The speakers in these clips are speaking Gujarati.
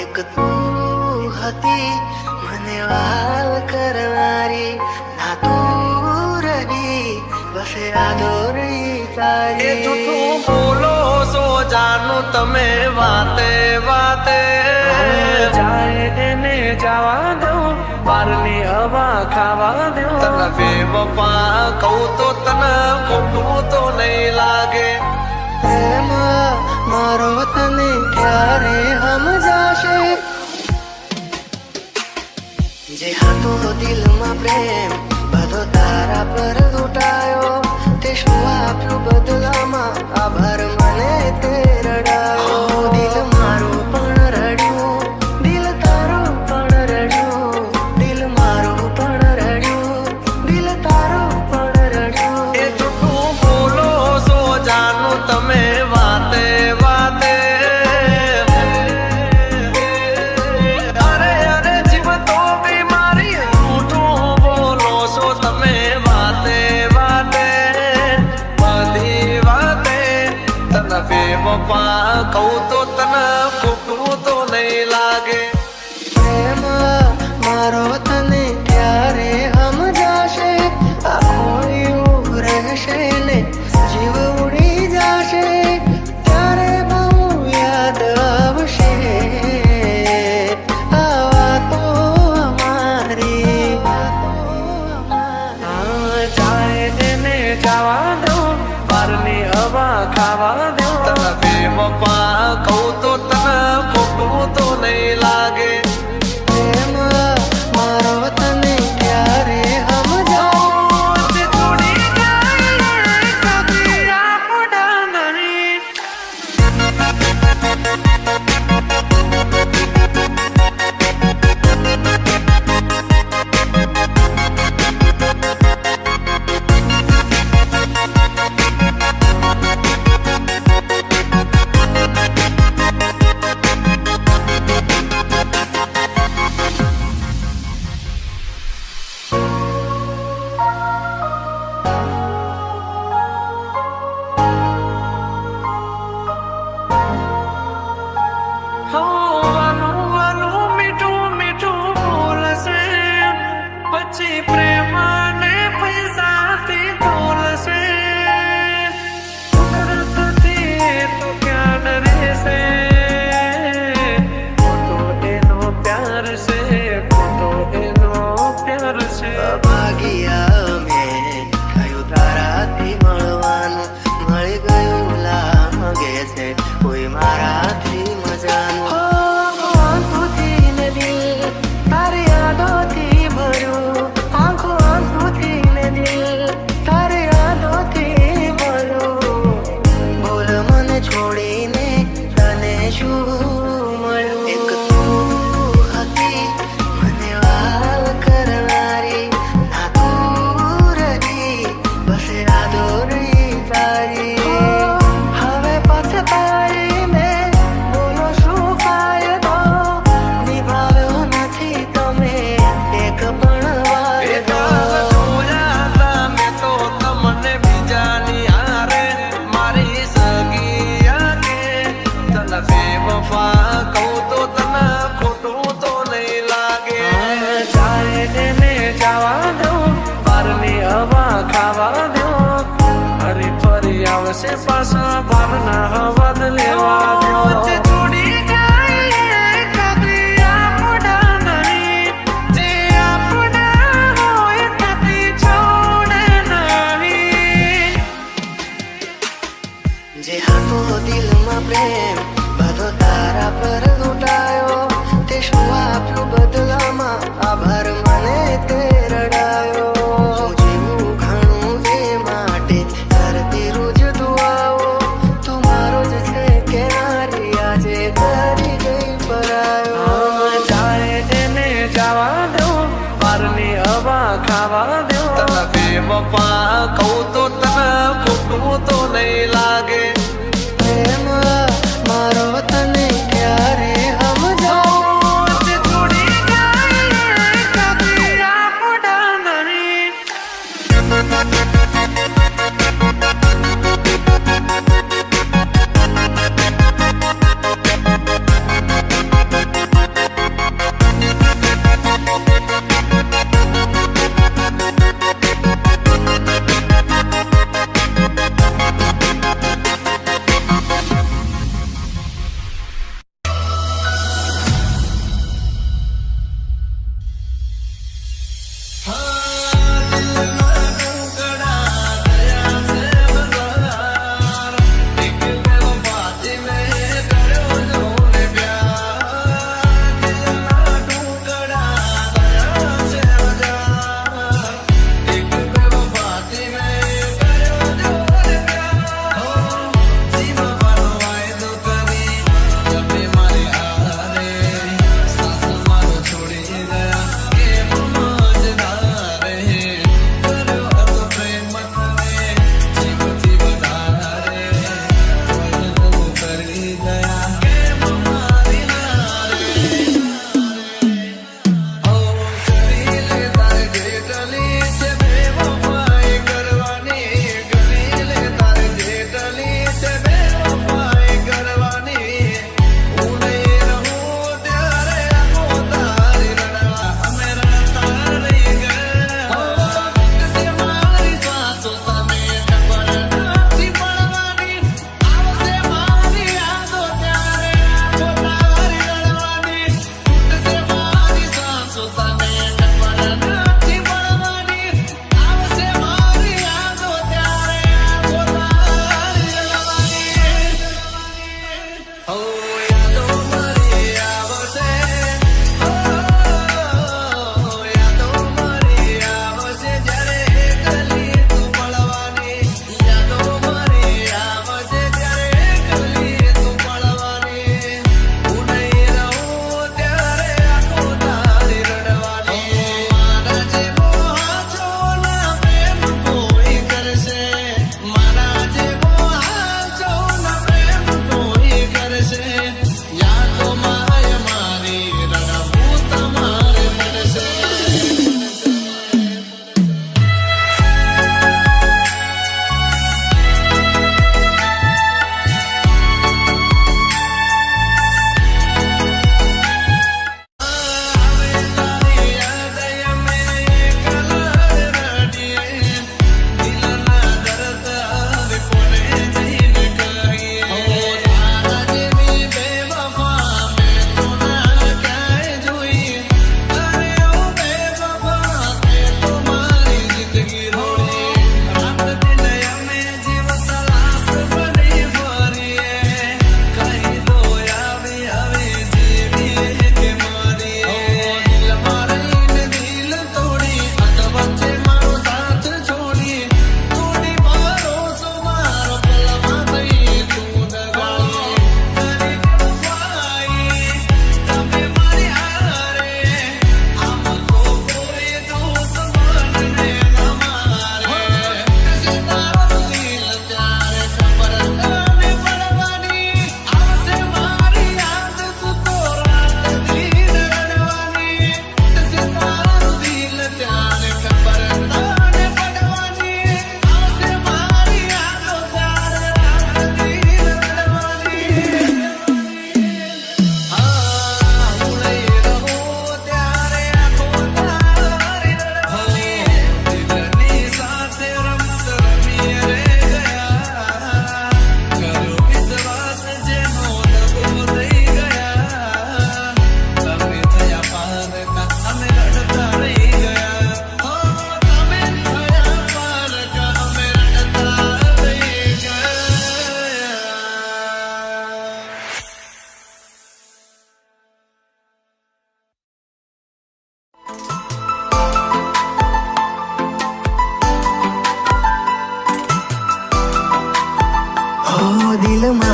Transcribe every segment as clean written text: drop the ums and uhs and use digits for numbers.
એક તું હતી મને વાલ કરનારી, ના તું રહી બસ યાદો રહી તારી. એ જૂઠું બોલો છો જાનું તમે વાતે વાતે, જાય એને જવા દઉં, બારની હવા ખાવા દઉં. તને બેવફા કહું તો તને ખોટું તો નહીં લાગે. પ્રેમ મારો તને ક્યારે સમજાશે, જે હતો દિલમાં પ્રેમ બધો તારા પર લૂંટાયો. તે શું આપ્યું બદલામાં, આભાર મને તે રડાયો. દિલ મારું પણ રડ્યું, દિલ તારું પણ રડ્યું, દિલ મારું પણ રડ્યું, દિલ તારું પણ રડ્યું. એ જૂઠું બોલો છો જાનું તમે વાતે વાતે, અરે અરે જીવ તો બીમારી. જૂઠું બોલો છો તમે વાતે વાતે, બધી વાતે. તને બેવફા કહું તો તને ખોટું તો નહીં લાગે. પ્રેમ મારો તને ક્યારે સમજાશે, આખો રહેશે ને જીવ ઉડી જશે, ત્યારે બહુ યાદ આવશે આ વાતો અમારી. જાય એને જવા દઉં, બારની હવા ખાવા દઉં. તને બેવફા કહું પાસે પાછા ભાવના હવા લેવા દો જે છોડી જાય કદી આપણા નહીં, જે આપણા હોય કદી છોડે નહીં. જે હતો દિલમાં પ્રેમ બધો તારા પર લૂંટાયો, તે શું આપ્યું બદલામાં આભાર મને તે રડાયો. હું જેવું ઘણું તે માટે કરતી રોજ દુઆઓ, તું મારો જ છે કે નારી આજે કરી ગઈ પરાયો. જાય એને જવા દો બારની હવા ખાવા દો તને બેવફા કહું તો તને ખોટું તો નહીં લાગે. પ્રેમ મારો તને ક્યારે સમજાવો. જે છોડી જાય કદી આપણા નહીં.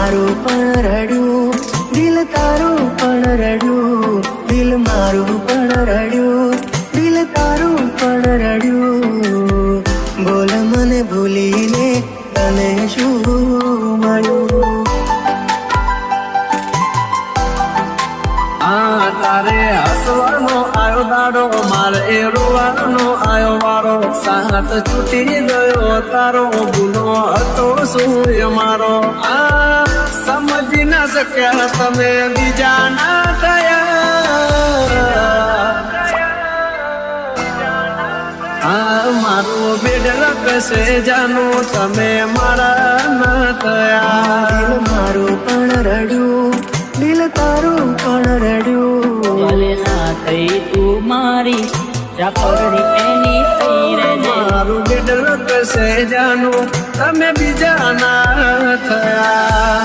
મારું પણ રડ્યું, દિલ તારું પણ રડ્યું, દિલ મારું પણ રડ્યું, દિલ તારું પણ રડ્યું. બોલ મને ભૂલીને તને શું મળ્યું? તારે હસવાનો આયો દાડો, મારે રોવાનો આયો વારો. સાથ છૂટી ગયો તારો, ભૂલો હતો સૂર્ય મારો. સમજી ના શક્યા તમે બીજા ના થયા. મારું બેડ લખશે જાનું, તમે મારા ના થયા. દિલ મારું પણ રડ્યું, દિલ તારું પણ રડ્યું. ભલે ના થઈ તું મારી, ચાકરણી એની થઈ રે. મારું બેડ લખશે જાનું, તમે બીજા ના થયા.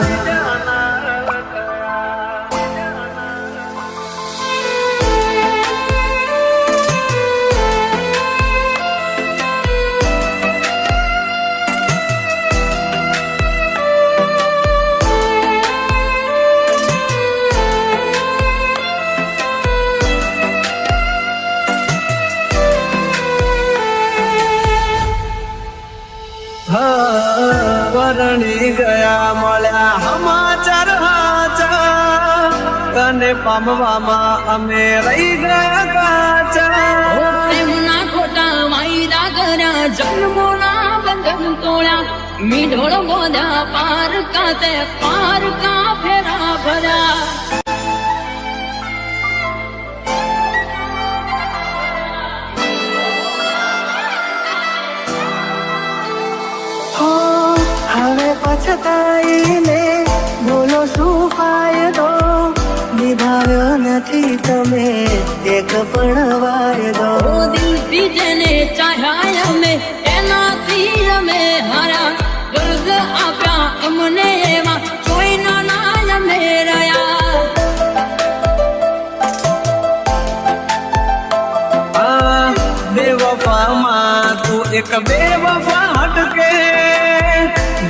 વરણી ગયા મળ્યા સમાચાર હાચા, તને પામવામાં અમે રહી ગયા કાચા. પ્રેમના ખોટા વાયદા કર્યા, જન્મોના બંધન તોડ્યા, મીઢોળ બોધ્યા પાર કાતે, પાર કા ફેરા ભર્યા. હવે પછતાઈને બોલો શું ફાયદો? નિભાવ્યો નથી તમે એક પણ વાયદો. ઓ દિલથી જેને ચાહ્યા અમે, એનાથી અમે હાર્યા. દર્દ આપ્યા અમને એમાં, કોઈના ના અમે રહ્યા. બેવફામાં તું એક બેવફા હટકે,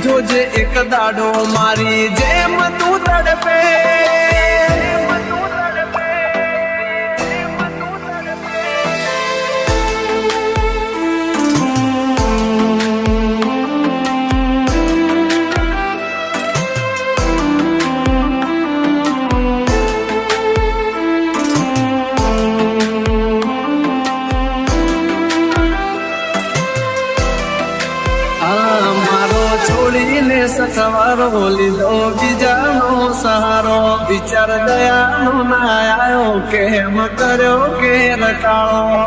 જોજે એક દાડો મારી જેમ તું તડપે. છોડીને સથવારો લીધો બીજાનો સહારો. વિચાર દયાનો ના આવ્યો, કેમ કર્યો કે રટાળો.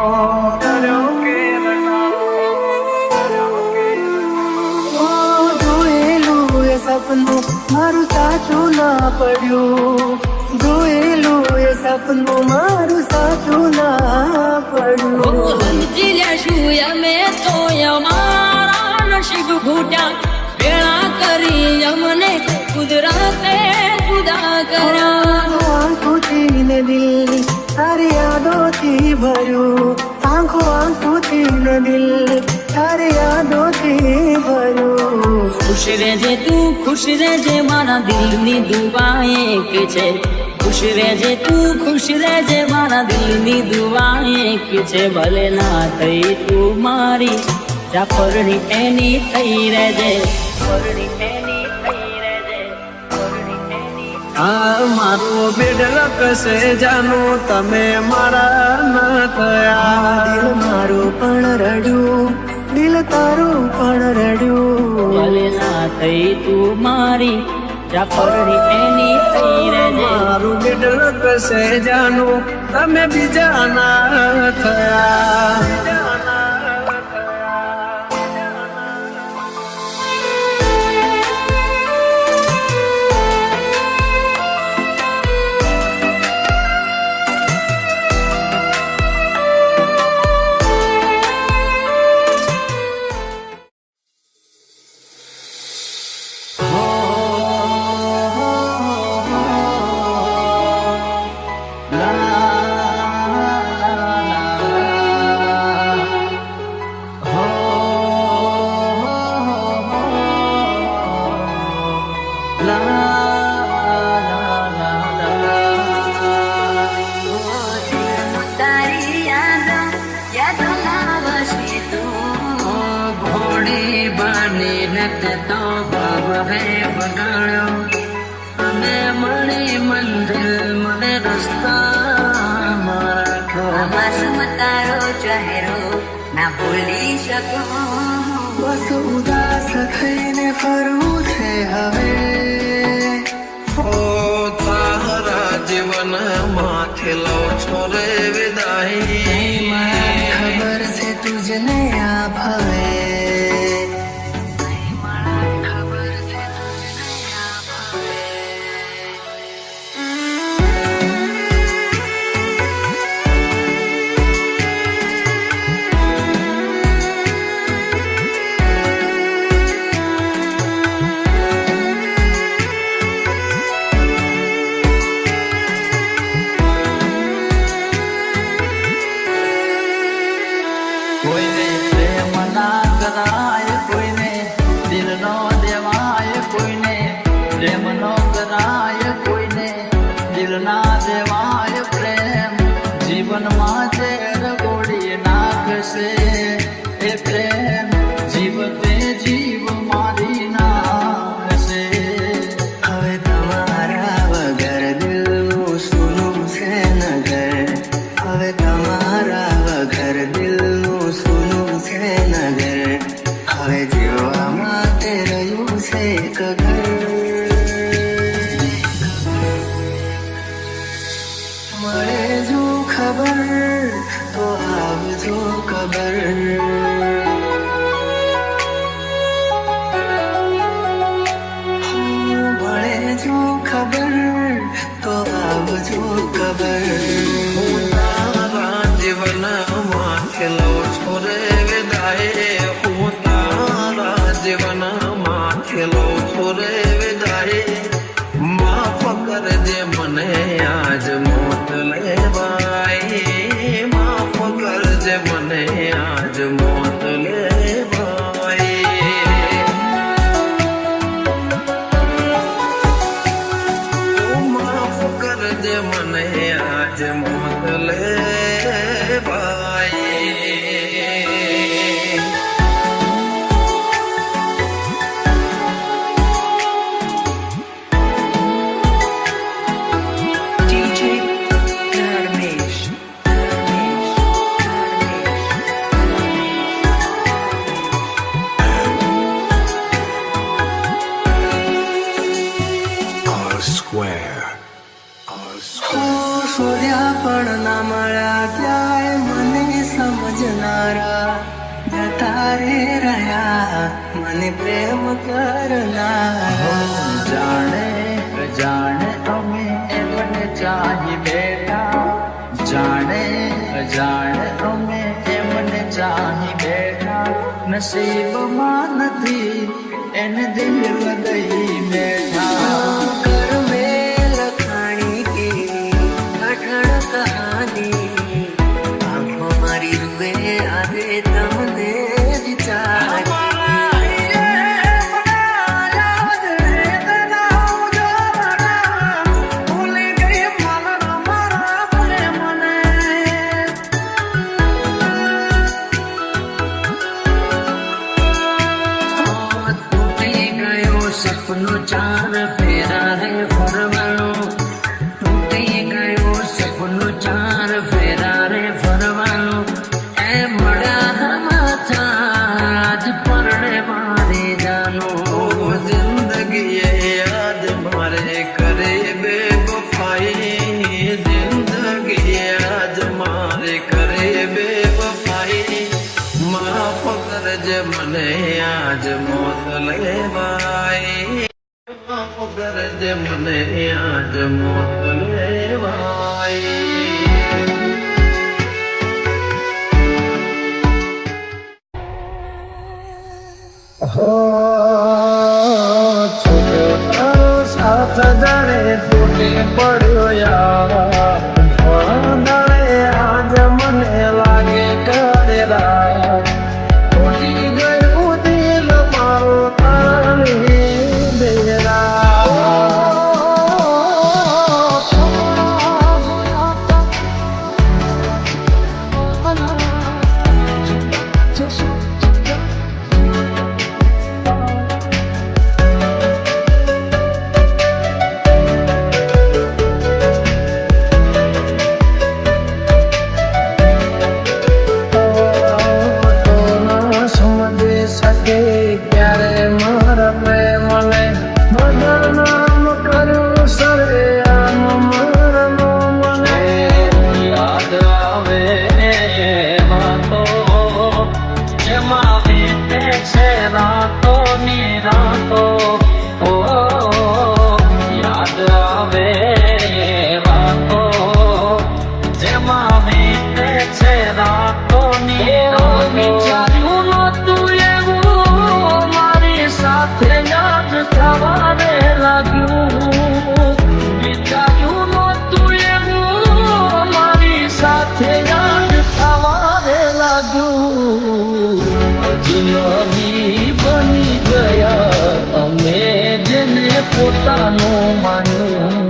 જોયેલું એ સપનું મારું સાચું ના પડ્યું, જોયેલું એ સપનું મારું સાચું ના પડ્યું. સમજી લેશું અમે તો અમારા નસીબ ઘૂટ્યા, વેળા કરી અમને કુદરતે જુદા કર્યા. આંખોથી દિલ તારી યાદોથી ભર્યું, આંખોથી દિલ તારી યાદોથી ભર્યું. ખુશ રહેજે તું, ખુશ રહેજે, મારા દિલની દુઆ એક છે. ખુશ રહેજે તું, ખુશ રહેજે, મારા દિલની દુઆ એક છે. ભલે ના થઈ તું મારી, ચાકરણી એની થઈ રહેજે. મારું બેડ લખશે જાનું, તમે મારા ના થયા. દિલ મારું પણ રડ્યું, દિલ તારું પણ રડ્યું. ભલે ના થઈ તું મારી, ચાકરણી એની થઈ રહેજે. મારું બેડ લખશે જાનું, તમે બીજા ના થયા. તે તો ભાવ હે બગાડ્યો અને મળી મંદિર મને રસ્તા મારા માસૂમ તારો ચહેરો ના ભૂલી શકો બસ ઉદાસ થઈને ફરવું છે હવે ઓ તારા જીવન માંથી લઉં છો રે વિદાય ખબર છે તુજને આ ભાવે કોઈને પ્રેમ ના કરાય કોઈને દિલ નો દેવાય કોઈને પ્રેમ નો કરાય કોઈને દિલ ના દેવાય પ્રેમ જીવનમાં ઝેર ગોળી નાખશે એ પ્રેમ જીવતે જીવ મારી નાખશે હવે તમારા વગર દિલનું સૂનું છે નગર હવે તમારા વગર દિલનું સૂનું છે નગર હવે જીવવા માટે રહ્યું છે એક ઘર મળે જો ખબર તો આવજો ખબર મળે જો ખબર તો આવજો ખબર તારા જીવન માંથી લઉં છો રે વિદાય હું તારા જીવન માંથી લઉં છો રે વિદાય માફ કરજે મને આજ મોત લેવાય માફ કરજે મને આજ મોત લેવાય માફ કરજે મને આજ મોત લેવાય DJ Dharmesh. શોધ્યા પણ ના મળ્યા ક્યાંય મને સમજનારા જતા રે રહ્યા મને પ્રેમ કરનારા જાણે જાણે અમે એમને ચાહી બેઠા જાણે જાણે અમે એમને ચાહી બેઠા નસીબમાં નથી એને દિલ દઈ બેઠા કર મેં લખાણી કે અઢળ કહાની આંખો મારી રૂએ આવે તમને વિચાર સપનું ચાર ફેરા રે ફરવાનું તૂટી ગયો સપનું ચાર ફેરા રે ફરવાનું એ મળ્યા માથા આજ પરણે મારી જાનું જિંદગી યાદ મારે કરે બેવફાઈ જિંદગી યાદ મારે કરે બેવફાઈ માફ કરજે મને આજ મોત લેવાય માફ કરજે મને આજ મોત લેવાય સાથ જાણે તૂટી પડ્યો યાર આજ મને લાગે કરેલા તૂટી ગયું દિલ મારું તારી પોતાનું માન્યું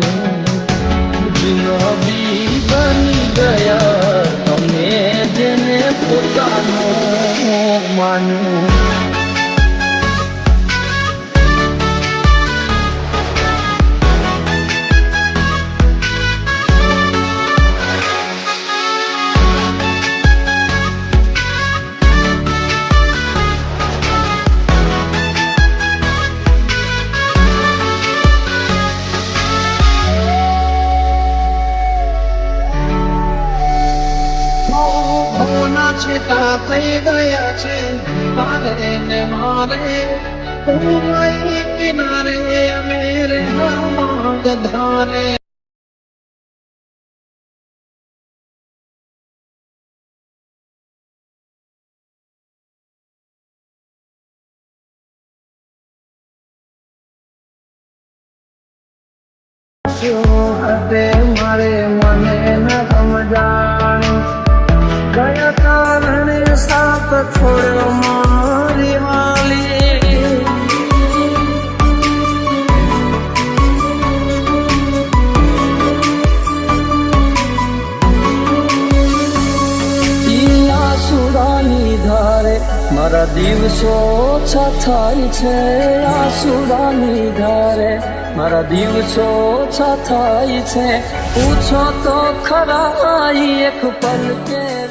જિંદગી બની ગયા તમે જેને પોતાનું માન્યું છેટા થઈ ગયા છે તારે ને મારે કિનારે મેરે ધારે હતે મારે મને ન સમજાણું ગયા કારણે સાથ છોડ્યો મારી વાલી આસુરાની ધારે મારા દિવસો ઓછા થાય છે આસુરાની ધારે મારા દિવસો ઓછા થાય છે પૂછો તો ખરા એક પલ કે